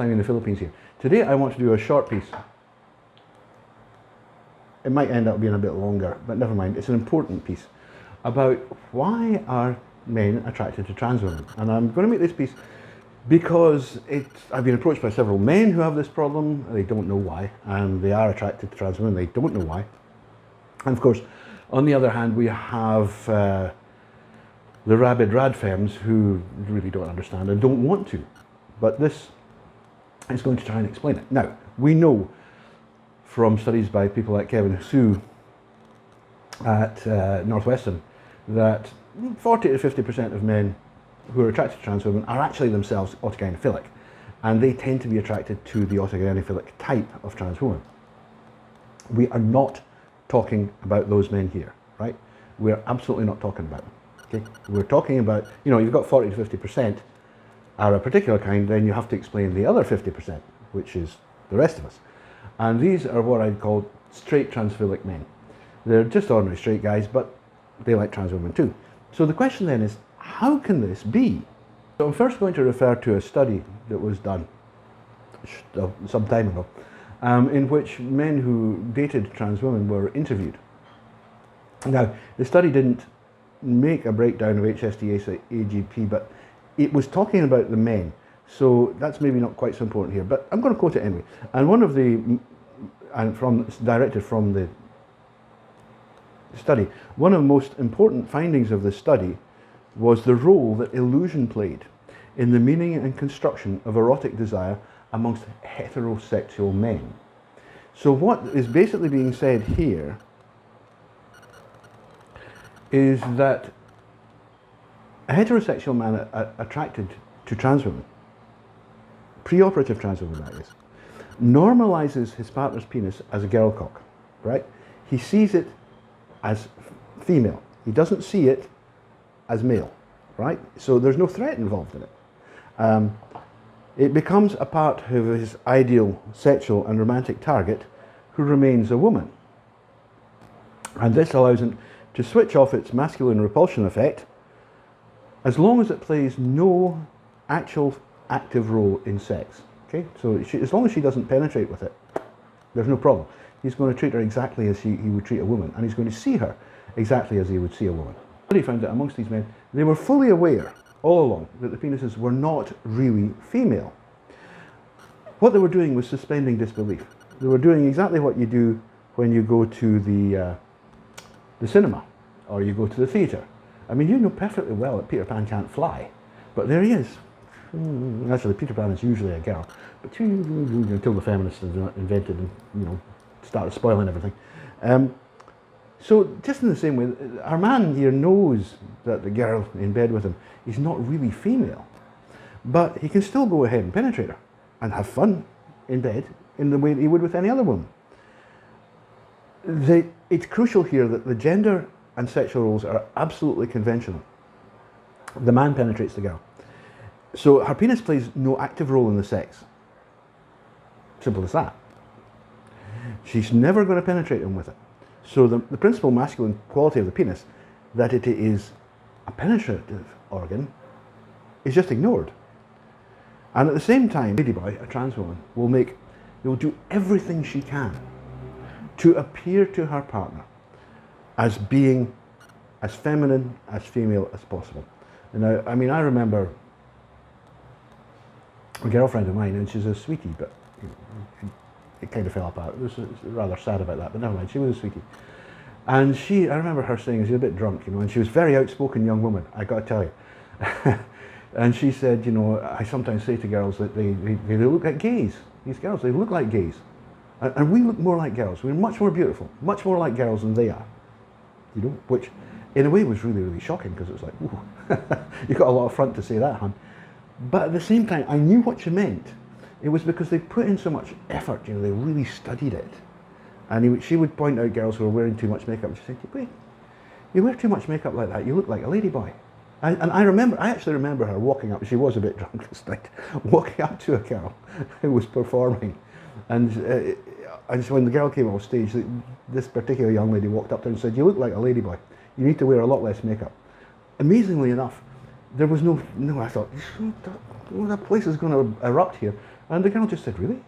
time in the Philippines here. Today I want to do a short piece. It might end up being a bit longer, but never mind. It's an important piece about why are men attracted to trans women. And I'm going to make this piece because I've been approached by several men who have this problem. They don't know why, and they are attracted to trans women. They don't know why. And of course, on the other hand, we have the rabid radfems who really don't understand and don't want to. But this is going to try and explain it. Now, we know from studies by people like Kevin Su at Northwestern that 40 to 50% of men who are attracted to trans women are actually themselves autogynephilic, and they tend to be attracted to the autogynephilic type of trans woman. We are not talking about those men here, right? We're absolutely not talking about them, okay? We're talking about, you know, you've got 40 to 50% are a particular kind, then you have to explain the other 50%, which is the rest of us. And these are what I'd call straight transphilic men. They're just ordinary straight guys, but they like trans women too. So the question then is, how can this be? So I'm first going to refer to a study that was done some time ago, in which men who dated trans women were interviewed. Now, the study didn't make a breakdown of HSDA AGP, but it was talking about the men, so that's maybe not quite so important here, but I'm going to quote it anyway. And one of the, directed from the study, one of the most important findings of the study was the role that illusion played in the meaning and construction of erotic desire amongst heterosexual men. So what is basically being said here is that a heterosexual man attracted to trans women, pre-operative trans women that is, normalizes his partner's penis as a girl cock, right? He sees it as female. He doesn't see it as male, right? So there's no threat involved in it. It becomes a part of his ideal sexual and romantic target who remains a woman. And this allows him to switch off its masculine repulsion effect as long as it plays no actual active role in sex. Okay, so as long as she doesn't penetrate with it, there's no problem. He's going to treat her exactly as he would treat a woman, and he's going to see her exactly as he would see a woman. He found that amongst these men, they were fully aware all along that the penises were not really female. What they were doing was suspending disbelief. They were doing exactly what you do when you go to the cinema or you go to the theatre. I mean, you know perfectly well that Peter Pan can't fly, but there he is. Actually, Peter Pan is usually a girl, but until the feminists invented and, you know, started spoiling everything. So just in the same way, our man here knows that the girl in bed with him is not really female, but he can still go ahead and penetrate her and have fun in bed in the way that he would with any other woman. It's crucial here that the gender and sexual roles are absolutely conventional. The man penetrates the girl. So her penis plays no active role in the sex. Simple as that. She's never going to penetrate him with it. So the principal masculine quality of the penis, that it is a penetrative organ, is just ignored. And at the same time, ladyboy, a trans woman, will do everything she can to appear to her partner as being as feminine, as female as possible. And I mean, I remember a girlfriend of mine, and she's a sweetie, but it kind of fell apart. It was rather sad about that, but never mind, she was a sweetie. And I remember her saying, she was a bit drunk, you know, and she was a very outspoken young woman, I got to tell you. And she said, you know, I sometimes say to girls that they look like gays. These girls, they look like gays. And we look more like girls. We're much more beautiful, much more like girls than they are. You know, which in a way was really, really shocking, because it was like, ooh, you got a lot of front to say that, hon. But at the same time, I knew what she meant. It was because they put in so much effort, you know, they really studied it. And she would point out girls who were wearing too much makeup. She said, wait, you wear too much makeup like that, you look like a ladyboy. And I actually remember her walking up, she was a bit drunk this night, walking up to a girl who was performing. And so when the girl came off stage, this particular young lady walked up to her and said, you look like a ladyboy, you need to wear a lot less makeup. Amazingly enough, there was no, I thought, the place is going to erupt here. And the girl just said, really?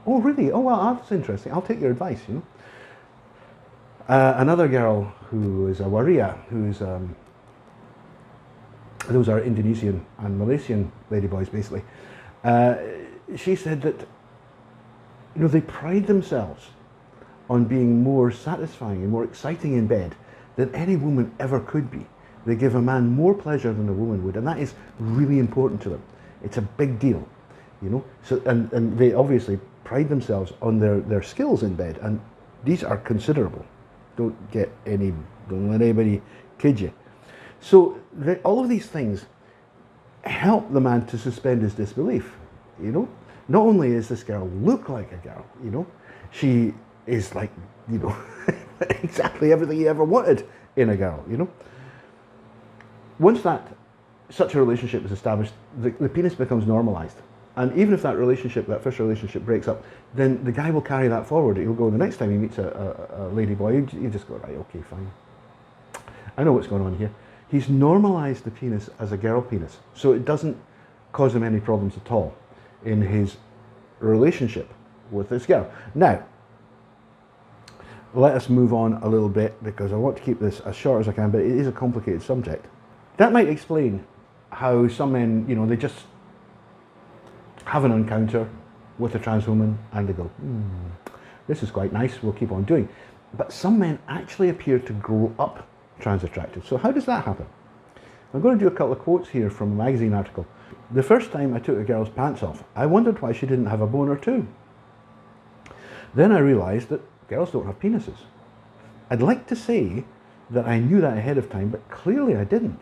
Oh, really? Oh, well, that's interesting. I'll take your advice, you know. Another girl who is a waria, those are Indonesian and Malaysian ladyboys, basically. She said that, you know, they pride themselves on being more satisfying and more exciting in bed than any woman ever could be. They give a man more pleasure than a woman would, and that is really important to them. It's a big deal, you know. So, and they obviously pride themselves on their skills in bed, and these are considerable. Don't let anybody kid you. So all of these things help the man to suspend his disbelief, you know. Not only does this girl look like a girl, you know, she is like, you know, exactly everything he ever wanted in a girl, you know. Once such a relationship is established, the penis becomes normalized. And even if that first relationship breaks up, then the guy will carry that forward. He'll go, the next time he meets a lady boy, you just go, right, okay, fine. I know what's going on here. He's normalized the penis as a girl penis, so it doesn't cause him any problems at all in his relationship with this girl. Now, let us move on a little bit, because I want to keep this as short as I can, but it is a complicated subject. That might explain how some men, you know, they just have an encounter with a trans woman and they go, this is quite nice, we'll keep on doing. But some men actually appear to grow up trans attracted. So how does that happen? I'm going to do a couple of quotes here from a magazine article. The first time I took a girl's pants off, I wondered why she didn't have a boner too. Then I realised that girls don't have penises. I'd like to say that I knew that ahead of time, but clearly I didn't.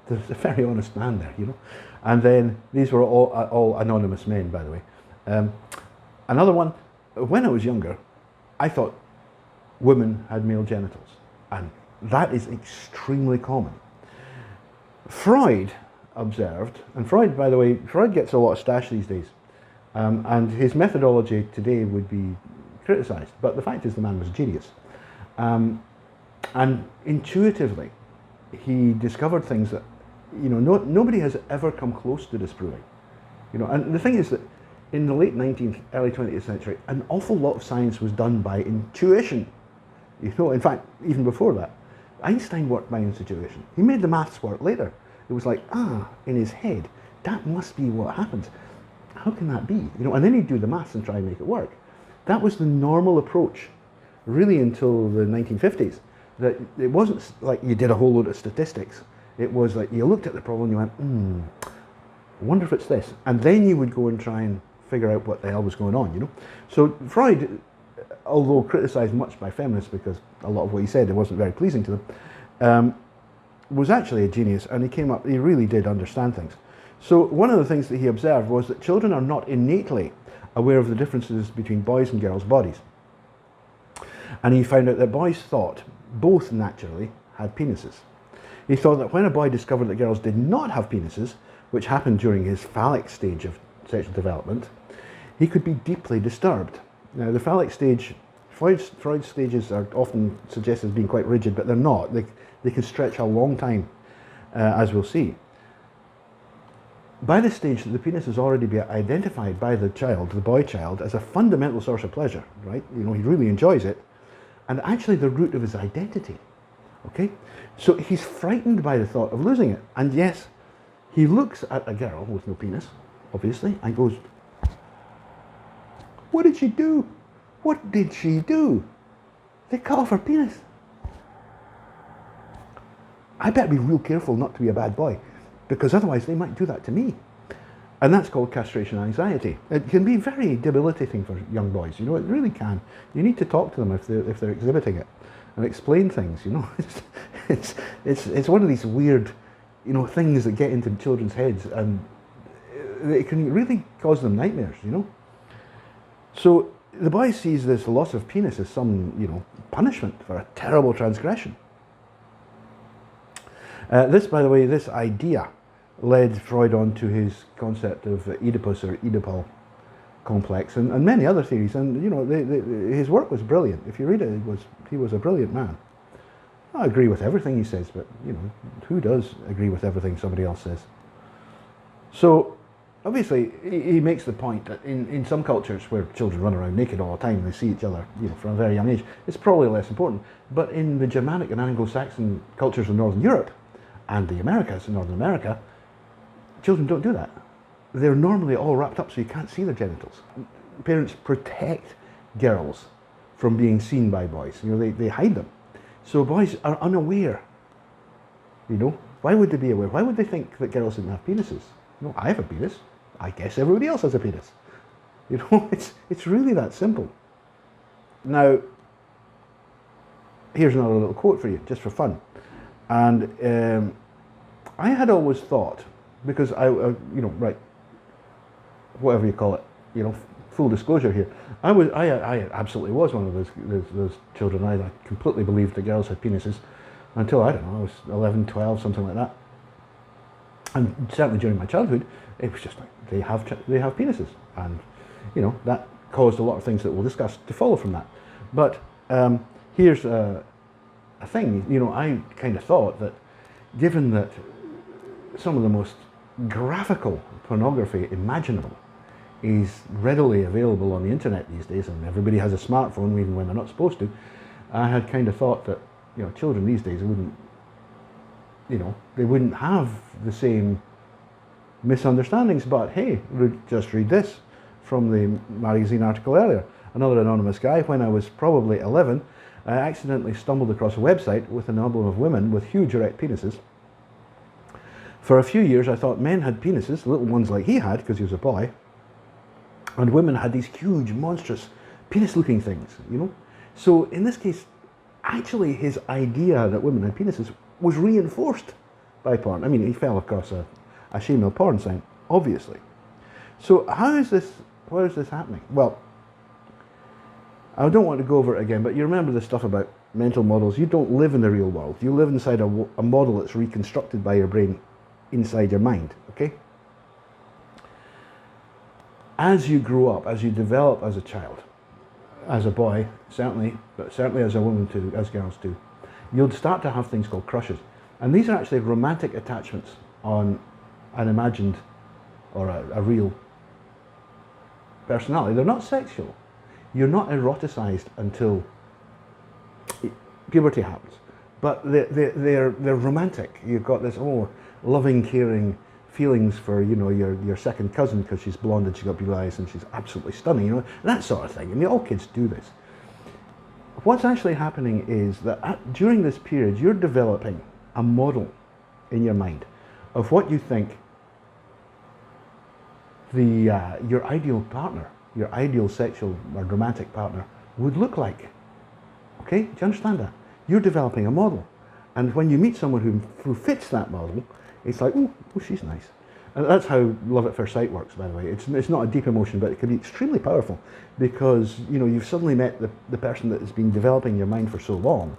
There's a very honest man there, you know. And then these were all anonymous men, by the way. Another one, when I was younger, I thought women had male genitals, and that is extremely common. Freud observed, and Freud, by the way, Freud gets a lot of stash these days, and his methodology today would be criticised, but the fact is the man was a genius. And intuitively, he discovered things that, you know, nobody has ever come close to disproving. You know, and the thing is that in the late 19th, early 20th century, an awful lot of science was done by intuition. You know, in fact, even before that, Einstein worked by intuition. He made the maths work later. It was like, in his head, that must be what happens. How can that be? You know, and then he'd do the maths and try and make it work. That was the normal approach, really, until the 1950s. That it wasn't like you did a whole load of statistics. It was like you looked at the problem and you went, I wonder if it's this. And then you would go and try and figure out what the hell was going on, you know. So Freud, although criticised much by feminists because a lot of what he said, it wasn't very pleasing to them, was actually a genius, and he really did understand things. So one of the things that he observed was that children are not innately aware of the differences between boys and girls' bodies. And he found out that boys thought both naturally had penises. He thought that when a boy discovered that girls did not have penises, which happened during his phallic stage of sexual development, he could be deeply disturbed. Now, the phallic stage, Freud's stages are often suggested as being quite rigid, but they're not. They can stretch a long time, as we'll see. By this stage, the penis has already been identified by the child, the boy child, as a fundamental source of pleasure, right? You know, he really enjoys it, and actually the root of his identity, okay? So he's frightened by the thought of losing it. And yes, he looks at a girl with no penis, obviously, and goes, what did she do? What did she do? They cut off her penis. I better be real careful not to be a bad boy, because otherwise they might do that to me. And that's called castration anxiety. It can be very debilitating for young boys, you know, it really can. You need to talk to them if they're exhibiting it and explain things, you know. It's one of these weird, you know, things that get into children's heads, and it can really cause them nightmares, you know. So the boy sees this loss of penis as some, you know, punishment for a terrible transgression. This, by the way, this idea led Freud on to his concept of Oedipus or Oedipal complex, and many other theories. And you know, his work was brilliant. If you read it, he was a brilliant man. I agree with everything he says, but you know, who does agree with everything somebody else says? So obviously, he makes the point that in some cultures where children run around naked all the time and they see each other, from a very young age, it's probably less important. But in the Germanic and Anglo-Saxon cultures of Northern Europe and the Americas in Northern America, children don't do that. They're normally all wrapped up so you can't see their genitals. Parents protect girls from being seen by boys. They hide them. So boys are unaware. Why would they be aware? Why would they think that girls didn't have penises? I have a penis. I guess everybody else has a penis. It's really that simple. Now, here's another little quote for you, just for fun. And I had always thought, because right, whatever you call it, full disclosure here, I absolutely was one of those children. I completely believed that girls had penises until, I don't know, I was 11, 12, something like that. And certainly during my childhood, it was just like, they have penises. And, that caused a lot of things that we'll discuss to follow from that. But here's a thing, I kind of thought that given that some of the most graphical pornography imaginable is readily available on the internet these days, and everybody has a smartphone even when they're not supposed to, I had kind of thought that, children these days they wouldn't have the same misunderstandings. But hey, just read this from the magazine article earlier. Another anonymous guy, when I was probably 11, I accidentally stumbled across a website with an album of women with huge erect penises. For a few years I thought men had penises, little ones like he had because he was a boy, and women had these huge, monstrous, penis-looking things, So in this case, actually his idea that women had penises was reinforced by porn. I mean, he fell across a female porn site, obviously. So why is this happening? Well, I don't want to go over it again, but you remember the stuff about mental models. You don't live in the real world. You live inside a model that's reconstructed by your brain inside your mind, okay? As you grow up, as you develop as a child, as a boy, certainly, but certainly as a woman too, as girls do, you'll start to have things called crushes. And these are actually romantic attachments on an imagined or a real personality. They're not sexual. You're not eroticized until puberty happens. But they're romantic. You've got this, loving, caring feelings for, your second cousin because she's blonde and she's got blue eyes and she's absolutely stunning, that sort of thing. And all kids do this. What's actually happening is that during this period, you're developing a model in your mind of what you think your ideal partner, your ideal sexual or romantic partner would look like. Okay, do you understand that? You're developing a model. And when you meet someone who fits that model, it's like, oh, she's nice. And that's how love at first sight works, by the way. It's not a deep emotion, but it can be extremely powerful because, you've suddenly met the person that has been developing your mind for so long.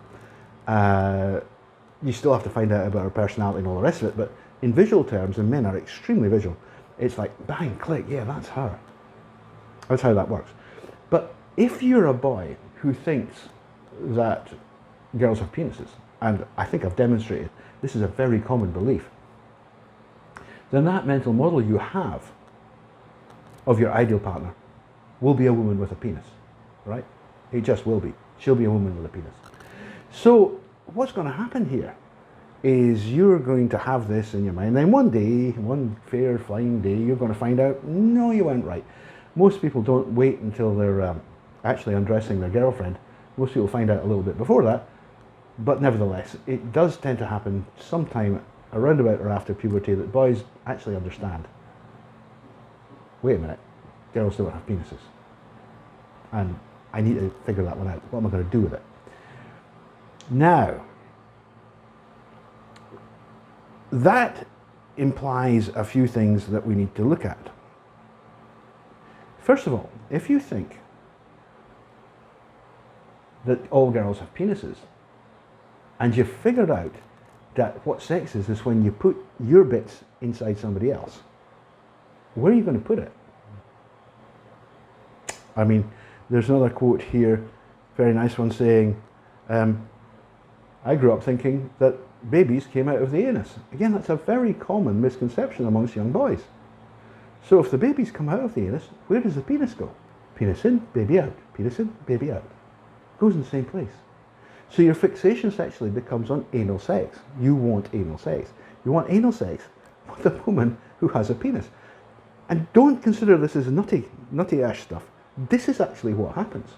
You still have to find out about her personality and all the rest of it, but in visual terms, and men are extremely visual, it's like, bang, click, yeah, that's her. That's how that works. But if you're a boy who thinks that girls have penises, and I think I've demonstrated this is a very common belief, then that mental model you have of your ideal partner will be a woman with a penis, right? It just will be. She'll be a woman with a penis. So what's going to happen here is you're going to have this in your mind. Then one day, one fair flying day, you're going to find out, no, you weren't right. Most people don't wait until they're actually undressing their girlfriend. Most people find out a little bit before that. But nevertheless, it does tend to happen sometime around about or after puberty that boys actually understand. Wait a minute, girls don't have penises. And I need to figure that one out. What am I going to do with it? Now, that implies a few things that we need to look at. First of all, if you think that all girls have penises, and you've figured out that what sex is when you put your bits inside somebody else, where are you going to put it? I mean, there's another quote here, very nice one, saying, I grew up thinking that babies came out of the anus. Again, that's a very common misconception amongst young boys. So if the babies come out of the anus, where does the penis go? Penis in, baby out. Penis in, baby out. Goes in the same place. So your fixation sexually becomes on anal sex. You want anal sex. You want anal sex with a woman who has a penis. And don't consider this as nutty-ash stuff. This is actually what happens.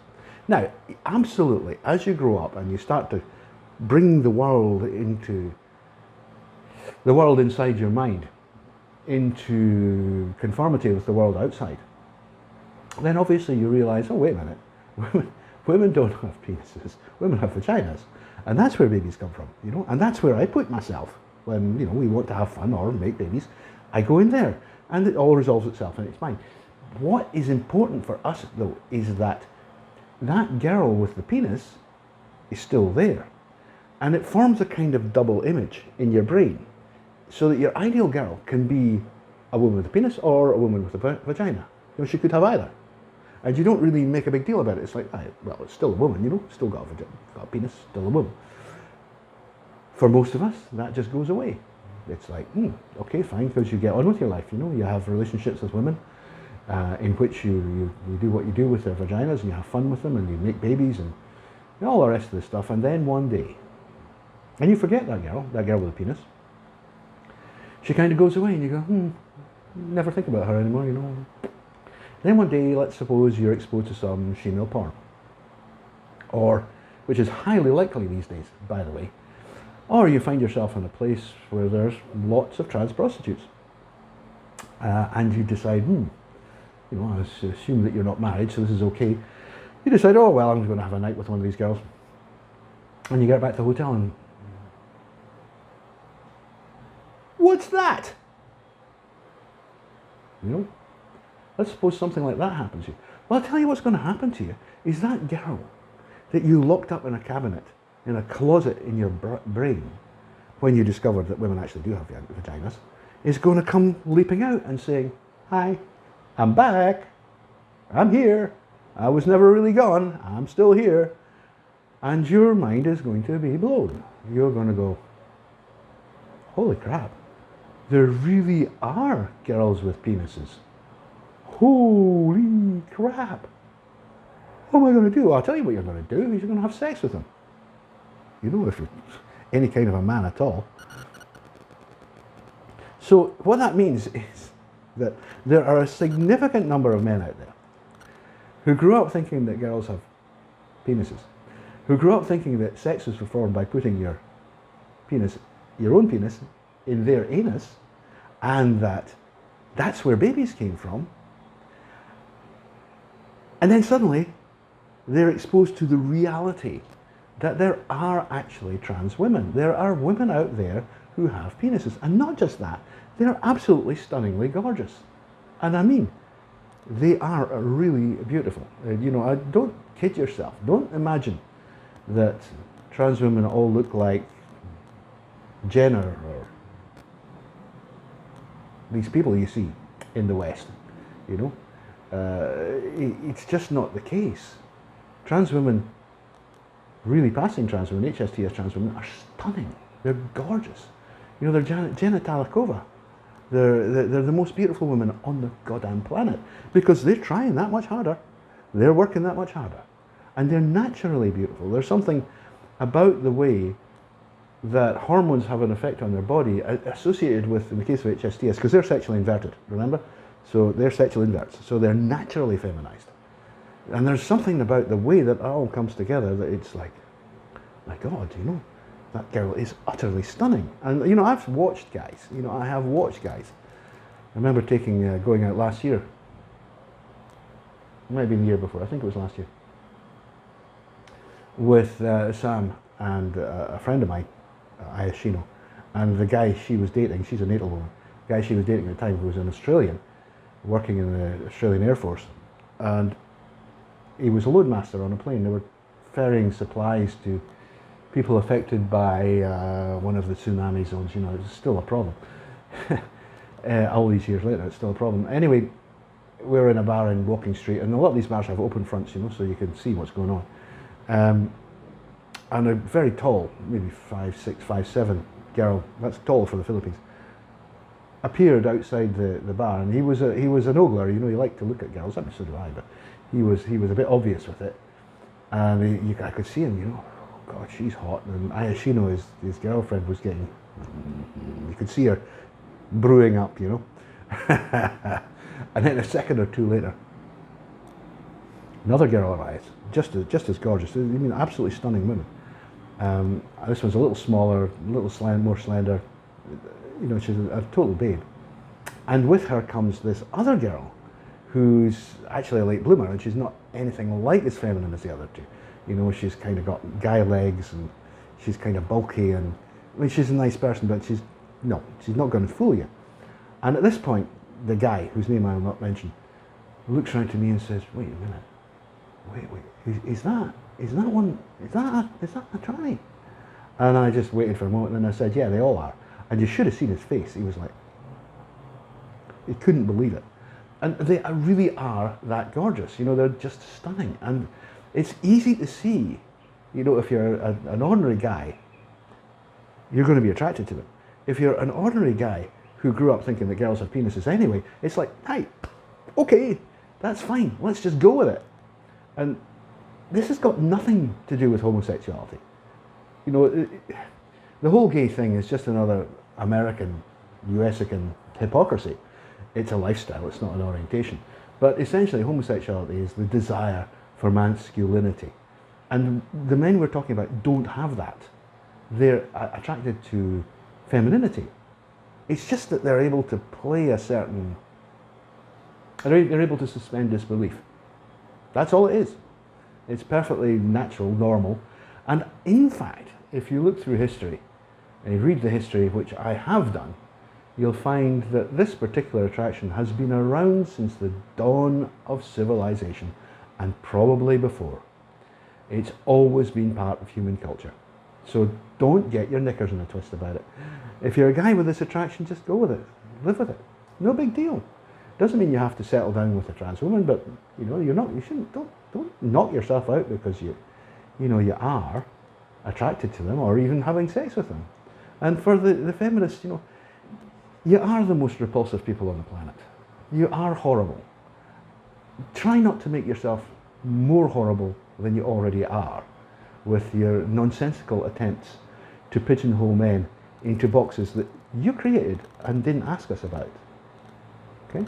Now, absolutely, as you grow up and you start to bring the world inside your mind into conformity with the world outside, then obviously you realise, oh, wait a minute, women don't have penises, women have vaginas. And that's where babies come from, you know, and that's where I put myself when, you know, we want to have fun or make babies. I go in there and it all resolves itself and it's fine. What is important for us, though, is that that girl with the penis is still there. And it forms a kind of double image in your brain so that your ideal girl can be a woman with a penis or a woman with a vagina. You know, she could have either. And you don't really make a big deal about it. It's like, well, it's still a woman, you know, still got a vagina, got a penis, still a woman. For most of us, that just goes away. It's like, okay, fine, because you get on with your life, you know, you have relationships with women in which you do what you do with their vaginas and you have fun with them and you make babies and all the rest of the stuff. And then one day, and you forget that girl with a penis, she kind of goes away and you go, never think about her anymore, you know. Then one day, let's suppose you're exposed to some female porn. Or, which is highly likely these days, by the way, or you find yourself in a place where there's lots of trans prostitutes. And you decide, you know, I assume that you're not married, so this is okay. You decide, oh, well, I'm going to have a night with one of these girls. And you get back to the hotel and, what's that? You know? Let's suppose something like that happens to you. Well, I'll tell you what's going to happen to you is that girl that you locked up in a cabinet, in a closet in your brain, when you discovered that women actually do have vaginas, is going to come leaping out and saying, hi, I'm back, I'm here, I was never really gone, I'm still here. And your mind is going to be blown. You're going to go, holy crap, there really are girls with penises. Holy crap. What am I going to do? Well, I'll tell you what you're going to do. Is you're going to have sex with them. You know, if you're any kind of a man at all. So what that means is that there are a significant number of men out there who grew up thinking that girls have penises, who grew up thinking that sex is performed by putting your own penis, in their anus, and that's where babies came from. And then suddenly, they're exposed to the reality that there are actually trans women. There are women out there who have penises. And not just that, they're absolutely stunningly gorgeous. And I mean, they are really beautiful. You know, don't kid yourself. Don't imagine that trans women all look like Jenner or these people you see in the West, you know. It's just not the case. Trans women, really passing trans women, HSTS trans women, are stunning. They're gorgeous. You know, they're Genitalicova. They're the most beautiful women on the goddamn planet because they're trying that much harder. They're working that much harder. And they're naturally beautiful. There's something about the way that hormones have an effect on their body associated with, in the case of HSTS, because they're sexually inverted, remember? So they're sexual inverts, so they're naturally feminized. And there's something about the way that all comes together that it's like, my God, you know, that girl is utterly stunning. And, you know, I've watched guys, you know, I have watched guys. I remember going out last year. It might have been the year before, I think it was last year. With Sam and a friend of mine, Ayashino, and the guy she was dating, she's a natal woman, the guy she was dating at the time who was an Australian, working in the Australian Air Force, and he was a loadmaster on a plane. They were ferrying supplies to people affected by one of the tsunami zones. You know, it's still a problem. All these years later, it's still a problem. Anyway, we were in a bar in Walking Street, and a lot of these bars have open fronts, you know, so you can see what's going on. And a very tall, maybe 5'6", 5'7" girl, that's tall for the Philippines, appeared outside the bar, and he was an ogler. You know, he liked to look at girls. I mean, so do I, but he was a bit obvious with it, and I could see him. You know, oh God, she's hot, and Ayashino, his girlfriend, was getting. You could see her brewing up. You know, and then a second or two later, another girl arrives, just as gorgeous. I mean, absolutely stunning woman. This one's a little smaller, more slender. You know, she's a total babe. And with her comes this other girl, who's actually a late bloomer, and she's not anything like as feminine as the other two. You know, she's kind of got guy legs, and she's kind of bulky, and I mean, she's a nice person, but she's not going to fool you. And at this point, the guy, whose name I will not mention, looks around to me and says, "Wait a minute, wait, is that a tranny?" And I just waited for a moment, and I said, "Yeah, they all are." And you should have seen his face. He was like, he couldn't believe it. And they really are that gorgeous. You know, they're just stunning. And it's easy to see, you know, if you're an ordinary guy, you're going to be attracted to them. If you're an ordinary guy who grew up thinking that girls have penises anyway, it's like, hey, okay, that's fine. Let's just go with it. And this has got nothing to do with homosexuality. You know, the whole gay thing is just another American, USican hypocrisy. It's a lifestyle, it's not an orientation. But essentially, homosexuality is the desire for masculinity. And the men we're talking about don't have that. They're attracted to femininity. It's just that they're able to play they're able to suspend disbelief. That's all it is. It's perfectly natural, normal. And in fact, if you look through history, and you read the history, which I have done, you'll find that this particular attraction has been around since the dawn of civilization, and probably before. It's always been part of human culture. So don't get your knickers in a twist about it. If you're a guy with this attraction, just go with it. Live with it. No big deal. Doesn't mean you have to settle down with a trans woman, but you know, don't knock yourself out because you are attracted to them or even having sex with them. And for the feminists, you know, you are the most repulsive people on the planet. You are horrible. Try not to make yourself more horrible than you already are with your nonsensical attempts to pigeonhole men into boxes that you created and didn't ask us about. Okay?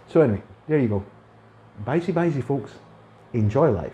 So anyway, there you go. Bye-sy, folks. Enjoy life.